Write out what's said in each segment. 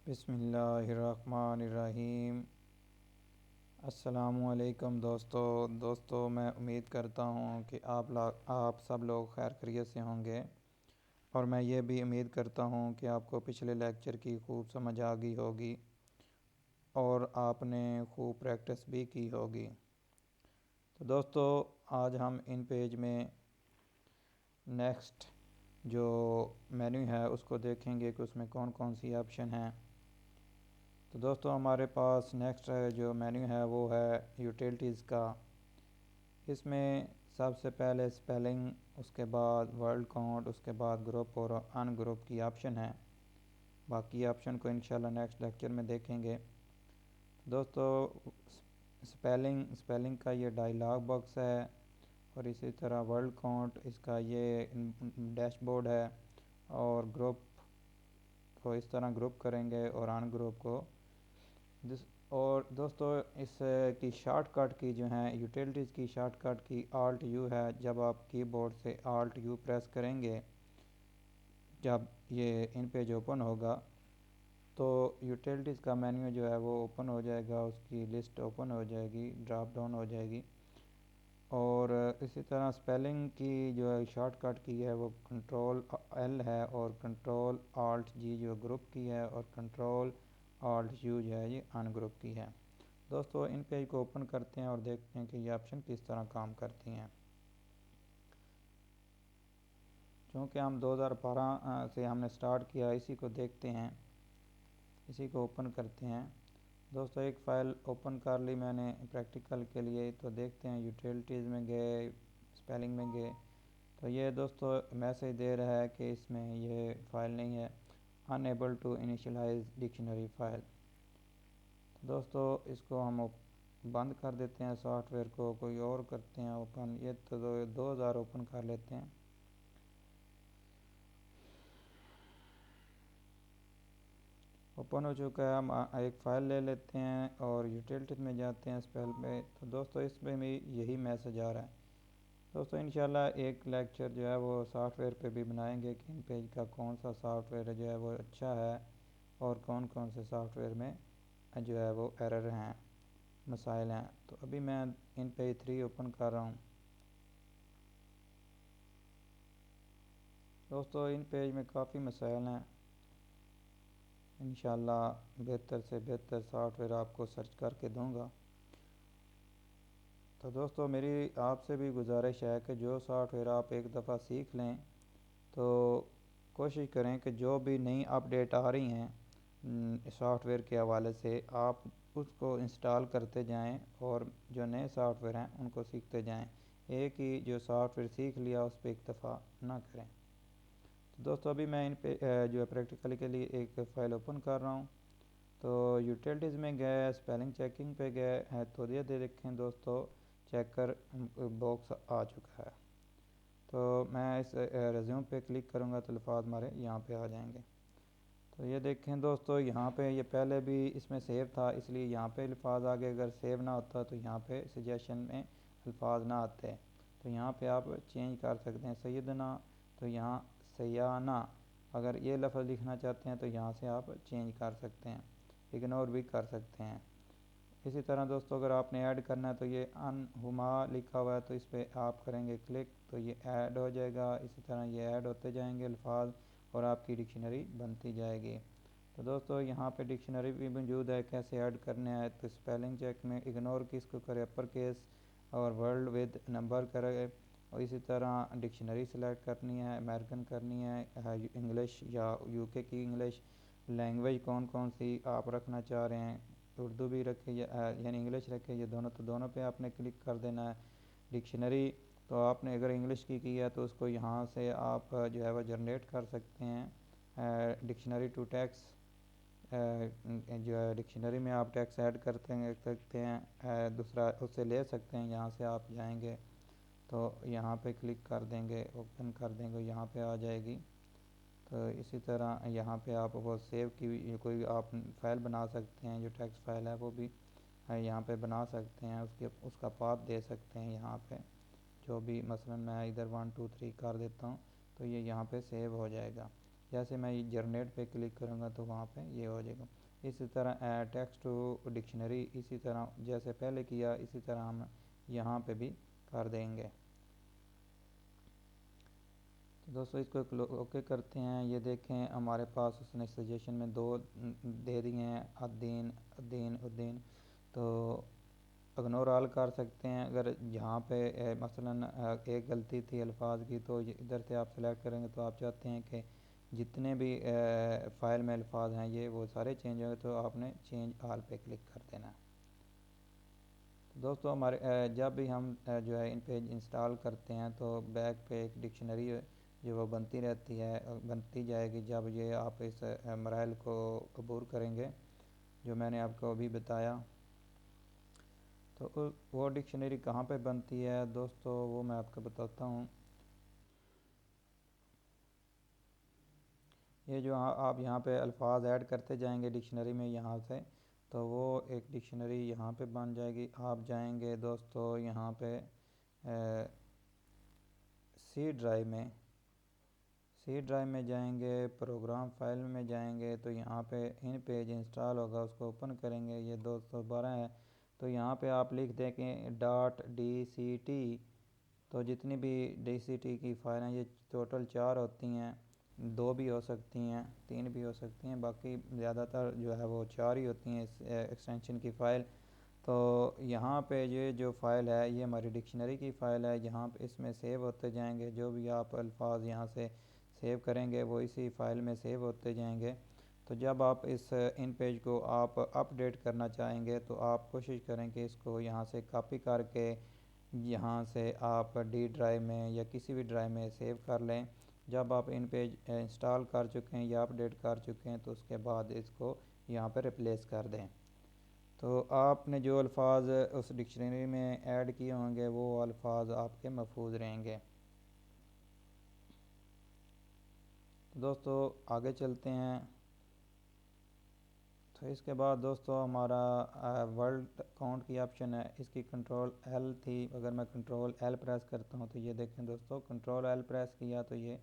बिस्मिल्लाहिर्रहमानिर्रहीम। अस्सलामुअलैकुम दोस्तों, मैं उम्मीद करता हूँ कि आप सब लोग खैर खैरियत से होंगे। और मैं ये भी उम्मीद करता हूँ कि आपको पिछले लेक्चर की खूब समझ आ गई होगी और आपने खूब प्रैक्टिस भी की होगी। तो दोस्तों, आज हम इन पेज में नेक्स्ट जो मेन्यू है उसको देखेंगे कि उसमें कौन कौन सी ऑप्शन हैं। तो दोस्तों, हमारे पास नेक्स्ट जो मेन्यू है वो है यूटिलिटीज़ का। इसमें सबसे पहले स्पेलिंग, उसके बाद वर्ड काउंट, उसके बाद ग्रुप और अनग्रुप की ऑप्शन है। बाकी ऑप्शन को इंशाल्लाह नेक्स्ट लेक्चर में देखेंगे। दोस्तों, स्पेलिंग का ये डायलॉग बॉक्स है और इसी तरह वर्ड काउंट इसका ये डैशबोर्ड है। और ग्रुप को इस तरह ग्रुप करेंगे और अनग्रुप को और दोस्तों, इस की शॉर्टकट की जो है यूटिलिटीज़ की शॉर्टकट की आल्ट यू है। जब आप कीबोर्ड से आल्ट यू प्रेस करेंगे, जब ये इन पेज ओपन होगा तो यूटिलिटीज़ का मेन्यू जो है वो ओपन हो जाएगा, उसकी लिस्ट ओपन हो जाएगी, ड्रॉप डाउन हो जाएगी। और इसी तरह स्पेलिंग की जो है शॉर्टकट की है वो कंट्रोल एल है और कंट्रोल आल्ट जी जो ग्रुप की है और कंट्रोल आल्ट यू जो है ये अनग्रुप की है। दोस्तों, इन पेज को ओपन करते हैं और देखते हैं कि ये ऑप्शन किस तरह काम करती हैं। क्योंकि हम 2012 से हमने स्टार्ट किया, इसी को देखते हैं, इसी को ओपन करते हैं। दोस्तों, एक फ़ाइल ओपन कर ली मैंने प्रैक्टिकल के लिए। तो देखते हैं, यूटिलिटीज़ में गए, स्पेलिंग में गए, तो ये दोस्तों मैसेज दे रहा है कि इसमें ये फ़ाइल नहीं है, unable to initialise dictionary file. तो दोस्तों, इसको हम बंद कर देते हैं, सॉफ्टवेयर को कोई और करते हैं ओपन। ये तो 2000 ओपन कर लेते हैं। ओपन हो चुका है। हम एक फ़ाइल ले लेते हैं और यूटिलिटीज़ में जाते हैं, स्पेल में। तो दोस्तों, इसमें भी यही मैसेज आ रहा है। दोस्तों, इंशाल्लाह एक लेक्चर जो है वो सॉफ्टवेयर पे भी बनाएंगे कि इन पेज का कौन सा सॉफ्टवेयर जो है वो अच्छा है और कौन कौन से सॉफ्टवेयर में जो है वो एरर हैं, मसाइल हैं। तो अभी मैं इन पेज 3 ओपन कर रहा हूँ। दोस्तों, इन पेज में काफ़ी मसाइल हैं। इंशाल्लाह बेहतर से बेहतर सॉफ्टवेयर आपको सर्च करके दूंगा। तो दोस्तों, मेरी आपसे भी गुजारिश है कि जो सॉफ्टवेयर आप एक दफ़ा सीख लें तो कोशिश करें कि जो भी नई अपडेट आ रही हैं सॉफ्टवेयर के हवाले से, आप उसको इंस्टॉल करते जाएं और जो नए सॉफ्टवेयर हैं उनको सीखते जाएं। एक ही जो सॉफ्टवेयर सीख लिया उस पर इक्तफ़ा ना करें। तो दोस्तों, अभी मैं इन पे जो है प्रैक्टिकल के लिए एक फ़ाइल ओपन कर रहा हूँ। तो यूटिलिटीज़ में गए, स्पेलिंग चेकिंग पे गए हैं, तो ये दे देखें दोस्तों, चेकर बॉक्स आ चुका है। तो मैं इस रिज्यूम पे क्लिक करूँगा तो अल्फाज हमारे यहाँ पे आ जाएंगे। तो ये देखें दोस्तों, यहाँ पे ये पहले भी इसमें सेव था, इसलिए यहाँ पे अल्फाज आ गए। अगर सेव ना होता तो यहाँ पे सजेशन में अल्फाज ना आते। तो यहाँ पे आप चेंज कर सकते हैं सैयदना, तो यहाँ सयाना। अगर ये लफ्ज़ लिखना चाहते हैं तो यहाँ से आप चेंज कर सकते हैं, इग्नोर भी कर सकते हैं। इसी तरह दोस्तों, अगर आपने ऐड करना है तो ये अनहुमा लिखा हुआ है, तो इस पर आप करेंगे क्लिक तो ये ऐड हो जाएगा। इसी तरह ये ऐड होते जाएंगे अल्फाज और आपकी डिक्शनरी बनती जाएगी। तो दोस्तों, यहाँ पे डिक्शनरी भी मौजूद है, कैसे ऐड करने हैं। तो स्पेलिंग चेक में इग्नोर किसको करे, अपर केस और वर्ड विद नंबर करे। और इसी तरह डिक्शनरी सेलेक्ट करनी है, अमेरिकन करनी है, इंग्लिश या यूके की इंग्लिश, लैंग्वेज कौन कौन सी आप रखना चाह रहे हैं, उर्दू भी रखे यानी इंग्लिश रखे, ये दोनों, तो दोनों पे आपने क्लिक कर देना है। डिक्शनरी तो आपने अगर इंग्लिश की है तो उसको यहाँ से आप जो है वह जनरेट कर सकते हैं। डिक्शनरी टू टेक्स्ट जो है डिक्शनरी में आप टेक्स्ट ऐड करते सकते हैं, दूसरा उससे ले सकते हैं। यहाँ से आप जाएंगे तो यहाँ पे क्लिक कर देंगे, ओपन कर देंगे, यहाँ पे आ जाएगी। तो इसी तरह यहाँ पे आप वो सेव की कोई आप फ़ाइल बना सकते हैं, जो टेक्स्ट फाइल है वो भी यहाँ पे बना सकते हैं, उसका पाथ दे सकते हैं यहाँ पे। जो भी मसलन मैं इधर 1 2 3 कर देता हूँ तो ये यहाँ पे सेव हो जाएगा। जैसे मैं ये जनरेट पे क्लिक करूँगा तो वहाँ पे ये हो जाएगा। इसी तरह टेक्स्ट टू डिक्शनरी, इसी तरह जैसे पहले किया इसी तरह हम यहाँ पे भी कर देंगे। तो दोस्तों इसको ओके करते हैं। ये देखें हमारे पास उसने सजेशन में दो दे दिए हैं, अदीन अदीन उद्दीन। तो इग्नोर ऑल कर सकते हैं। अगर यहाँ पे मसलन एक गलती थी अल्फाज की, तो इधर से आप सेलेक्ट करेंगे तो आप चाहते हैं कि जितने भी फ़ाइल में अल्फाज हैं ये वो सारे चेंज होंगे, तो आपने चेंज ऑल पे क्लिक कर देना। तो दोस्तों हमारे जब भी हम जो है इन पेज इंस्टॉल करते हैं तो बैक पे एक डिक्शनरी जो वो बनती रहती है, बनती जाएगी जब ये आप इस मराइल को अबूर करेंगे जो मैंने आपको अभी बताया। तो वो डिक्शनरी कहाँ पे बनती है दोस्तों, वो मैं आपको बताता हूँ। ये जो आप यहाँ पे अल्फाज ऐड करते जाएंगे डिक्शनरी में यहाँ से, तो वो एक डिक्शनरी यहाँ पे बन जाएगी। आप जाएंगे दोस्तों यहाँ पे सी ड्राइव में जाएंगे, प्रोग्राम फाइल में जाएंगे तो यहाँ पे इन पेज इंस्टॉल होगा, उसको ओपन करेंगे। ये 212 है, तो यहाँ पे आप लिख दें कि .dct। तो जितनी भी DCT की फ़ाइल हैं ये टोटल 4 होती हैं, 2 भी हो सकती हैं, 3 भी हो सकती हैं, बाकी ज़्यादातर जो है वो 4 ही होती हैं इस एक्सटेंशन की फ़ाइल। तो यहाँ पे ये जो फ़ाइल है ये हमारी डिक्शनरी की फ़ाइल है। यहाँ पे इसमें सेव होते जाएंगे, जो भी आप अल्फाज यहाँ से सेव करेंगे वो इसी फ़ाइल में सेव होते जाएंगे। तो जब आप इस इन पेज को आप अपडेट करना चाहेंगे तो आप कोशिश करें कि इसको यहाँ से कॉपी करके यहाँ से आप डी ड्राइव में या किसी भी ड्राइव में सेव कर लें। जब आप इन पेज इंस्टॉल कर चुके हैं या अपडेट कर चुके हैं तो उसके बाद इसको यहाँ पर रिप्लेस कर दें। तो आपने जो अल्फाज उस डिक्शनरी में ऐड किए होंगे वो अल्फाज आपके महफूज रहेंगे। तो दोस्तों आगे चलते हैं। तो इसके बाद दोस्तों हमारा वर्ल्ड काउंट की ऑप्शन है, इसकी कंट्रोल एल थी। अगर मैं कंट्रोल एल प्रेस करता हूँ तो ये देखें दोस्तों, कंट्रोल एल प्रेस किया तो ये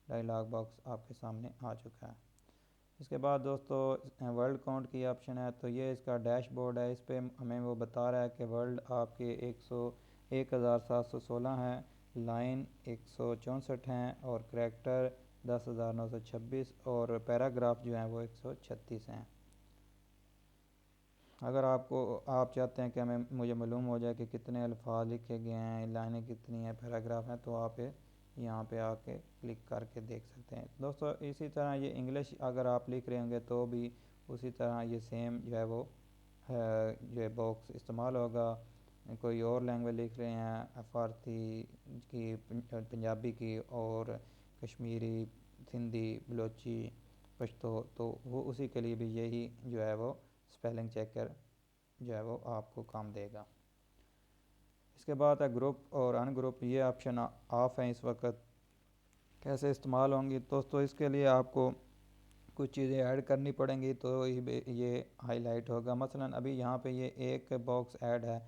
डायलॉग बॉक्स आपके सामने आ चुका है। इसके बाद दोस्तों वर्ल्ड काउंट की ऑप्शन है, तो ये इसका डैशबोर्ड है। इस पर हमें वो बता रहा है कि वर्ल्ड आपके 1,716 है, लाइन 164 हैं और करैक्टर 10,926 और पैराग्राफ जो हैं वो 136 हैं। अगर आप चाहते हैं कि मुझे मालूम हो जाए कि कितने अल्फाज लिखे गए हैं, लाइनें कितनी हैं, पैराग्राफ हैं, तो आप यहाँ पे आके क्लिक करके देख सकते हैं दोस्तों। इसी तरह ये इंग्लिश अगर आप लिख रहे होंगे तो भी उसी तरह ये सेम जो है वो जो है बॉक्स इस्तेमाल होगा। कोई और लैंग्वेज लिख रहे हैं, फ़ारसी की, पंजाबी की और कश्मीरी, सिंधी, बलोची, पश्तो, तो वो उसी के लिए भी यही जो है वो स्पेलिंग चेकर जो है वो आपको काम देगा। इसके बाद है ग्रुप और अनग्रुप, ये ऑप्शन ऑफ है इस वक्त। कैसे इस्तेमाल होंगी दोस्तों, इसके लिए आपको कुछ चीज़ें ऐड करनी पड़ेंगी तो ये हाईलाइट होगा। मसलन अभी यहाँ पे ये एक बॉक्स ऐड है,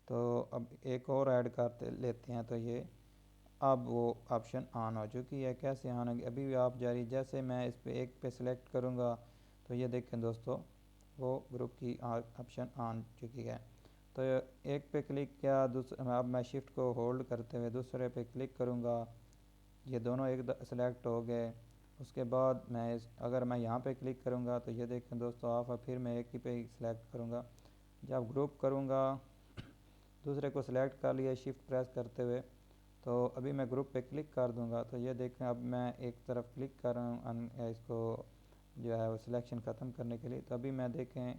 तो अब एक और ऐड करते लेते हैं तो ये अब वो ऑप्शन ऑन हो चुकी है। कैसे ऑन होगी अभी भी आप जारी, जैसे मैं इस पे एक पे सिलेक्ट करूँगा तो ये देखें दोस्तों वो ग्रुप की ऑप्शन ऑन चुकी है। तो एक पे क्लिक किया, दूसरा अब मैं शिफ्ट को होल्ड करते हुए दूसरे पे क्लिक करूँगा, ये दोनों एक सेलेक्ट हो गए। उसके बाद अगर मैं यहाँ पे क्लिक करूँगा तो ये देखें दोस्तों ऑफ है, फिर मैं एक ही पे सिलेक्ट करूँगा। जब ग्रुप करूँगा दूसरे को सिलेक्ट कर लिया शिफ्ट प्रेस करते हुए, तो अभी मैं ग्रुप पे क्लिक कर दूँगा तो ये देखें अब मैं एक तरफ क्लिक कर रहा हूँ इसको जो है वो सिलेक्शन ख़त्म करने के लिए। तो अभी मैं देखें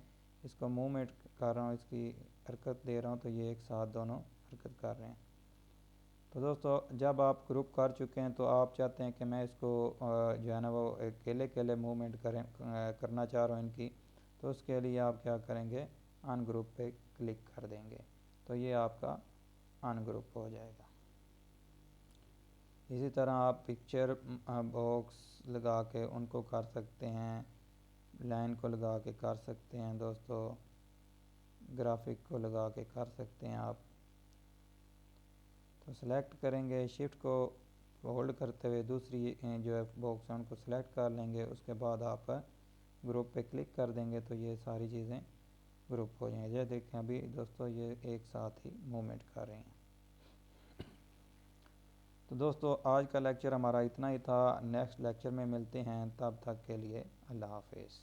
इसको मूवमेंट कर रहा हूँ, इसकी हरकत दे रहा हूँ तो ये एक साथ दोनों हरकत कर रहे हैं। तो दोस्तों जब आप ग्रुप कर चुके हैं तो आप चाहते हैं कि मैं इसको जो है ना वो अकेले अकेले मूवमेंट करना चाह रहा हूँ इनकी, तो उसके लिए आप क्या करेंगे, अन ग्रुप पे क्लिक कर देंगे तो ये आपका अन ग्रुप हो जाएगा। इसी तरह आप पिक्चर बॉक्स लगा के उनको कर सकते हैं, लाइन को लगा के कर सकते हैं दोस्तों, ग्राफिक को लगा के कर सकते हैं आप। तो सेलेक्ट करेंगे, शिफ्ट को होल्ड करते हुए दूसरी जो है बॉक्स है उनको सेलेक्ट कर लेंगे। उसके बाद आप ग्रुप पे क्लिक कर देंगे तो ये सारी चीज़ें ग्रुप हो जाएंगे। ये देखें अभी दोस्तों ये एक साथ ही मूवमेंट कर रही हैं। तो दोस्तों आज का लेक्चर हमारा इतना ही था। नेक्स्ट लेक्चर में मिलते हैं, तब तक के लिए अल्लाह हाफिज़।